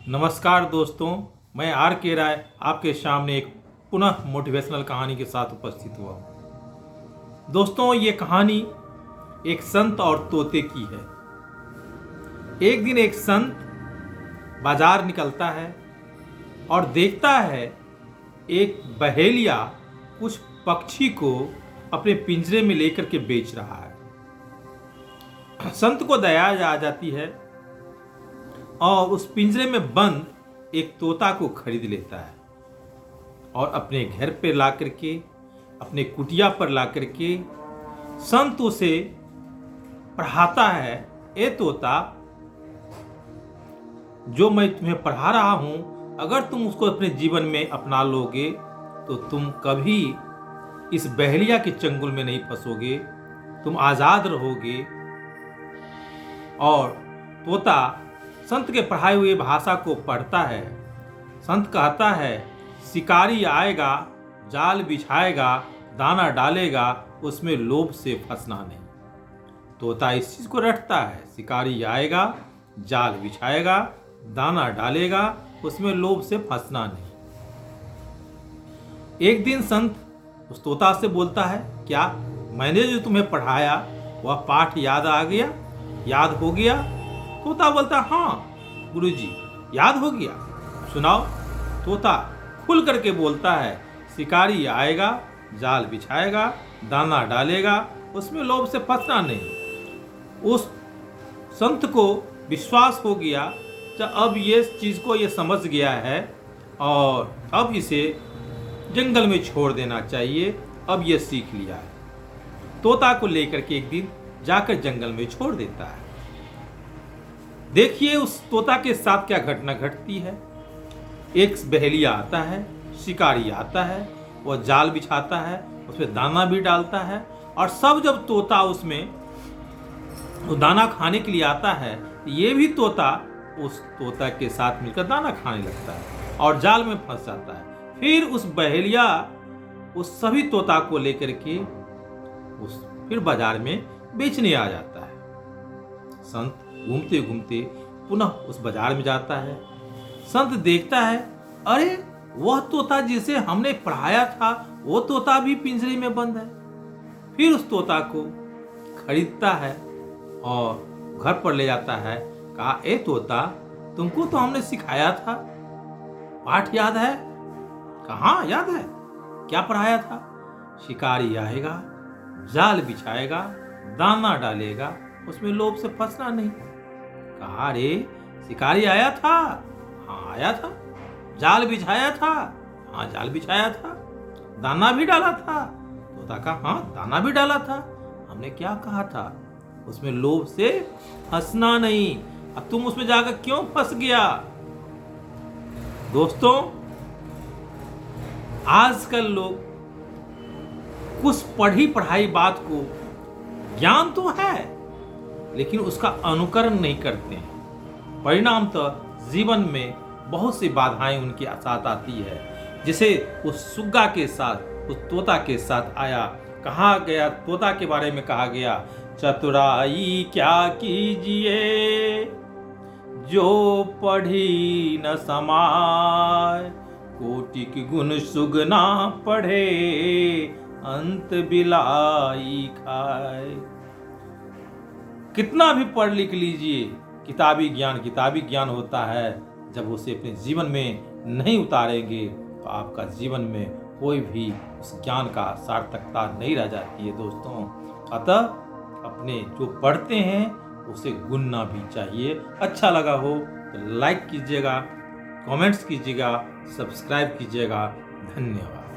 नमस्कार दोस्तों, मैं आर के राय आपके सामने एक पुनः मोटिवेशनल कहानी के साथ उपस्थित हुआ हूँ। दोस्तों, ये कहानी एक संत और तोते की है। एक दिन एक संत बाजार निकलता है और देखता है एक बहेलिया कुछ पक्षी को अपने पिंजरे में लेकर के बेच रहा है। संत को दया आ जाती है और उस पिंजरे में बंद एक तोता को खरीद लेता है और अपने घर पर ला करके, अपने कुटिया पर ला करके संत उसे पढ़ाता है। ए तोता, जो मैं तुम्हें पढ़ा रहा हूं, अगर तुम उसको अपने जीवन में अपना लोगे तो तुम कभी इस बहेलिया के चंगुल में नहीं फंसोगे, तुम आजाद रहोगे। और तोता संत के पढ़ाए हुए भाषा को पढ़ता है। संत कहता है, शिकारी आएगा, जाल बिछाएगा, दाना डालेगा, उसमें लोभ से फंसना नहीं। तोता इस चीज को रटता है, शिकारी आएगा, जाल बिछाएगा, दाना डालेगा, उसमें लोभ से फंसना नहीं। एक दिन संत उस तोता से बोलता है, क्या मैंने जो तुम्हें पढ़ाया वह पाठ याद आ गया, याद हो गया? तोता बोलता, हाँ गुरुजी, याद हो गया। सुनाओ। तोता खुल करके बोलता है, शिकारी आएगा, जाल बिछाएगा, दाना डालेगा, उसमें लोभ से फंसना नहीं। उस संत को विश्वास हो गया कि अब ये चीज को ये समझ गया है और अब इसे जंगल में छोड़ देना चाहिए। अब ये सीख लिया है। तोता को लेकर के एक दिन जाकर जंगल में छोड़ देता है। देखिए उस तोता के साथ क्या घटना घटती है। एक बहेलिया आता है, शिकारी आता है, वह जाल बिछाता है, उसमें दाना भी डालता है और सब जब तोता उसमें वो दाना खाने के लिए आता है, ये भी तोता उस तोता के साथ मिलकर दाना खाने लगता है और जाल में फंस जाता है। फिर उस बहेलिया उस सभी तोता को लेकर के फिर बाजार में बेचने आ जाता है। संत घूमते घूमते पुनः उस बाजार में जाता है। संत देखता है, अरे वह तोता जिसे हमने पढ़ाया था वो तोता भी पिंजरे में बंद है। फिर उस तोता को खरीदता है और घर पर ले जाता है। कहा, ए तोता, तुमको तो हमने सिखाया था, पाठ याद है? कहाँ याद है? क्या पढ़ाया था? शिकारी आएगा, जाल बिछाएगा, दाना डालेगा, उसमें लोभ से फंसना नहीं। कहा, रे शिकारी आया था? हाँ आया था। जाल बिछाया था? हाँ जाल बिछाया था। दाना भी डाला था? तोता कहा, हाँ दाना भी डाला था। हमने क्या कहा था? उसमें लोभ से फंसना नहीं। अब तुम उसमें जाकर क्यों फंस गया? दोस्तों, आजकल लोग कुछ पढ़ी पढ़ाई बात को, ज्ञान तो है लेकिन उसका अनुकरण नहीं करते हैं। परिणाम तो जीवन में बहुत सी बाधाएं उनके साथ आती है। जिसे उस सुग्गा के साथ, उस तोता के साथ आया। कहा गया, तोता के बारे में कहा गया, चतुराई क्या कीजिए जो पढ़ी न समाय, कोटि गुण सुगना पढ़े अंत बिलाई खाए। कितना भी पढ़ लिख लीजिए, किताबी ज्ञान होता है। जब उसे अपने जीवन में नहीं उतारेंगे तो आपका जीवन में कोई भी उस ज्ञान का सार्थकता नहीं रह जाती है दोस्तों। अतः अपने जो पढ़ते हैं उसे गुनना भी चाहिए। अच्छा लगा हो तो लाइक कीजिएगा, कमेंट्स कीजिएगा, सब्सक्राइब कीजिएगा। धन्यवाद।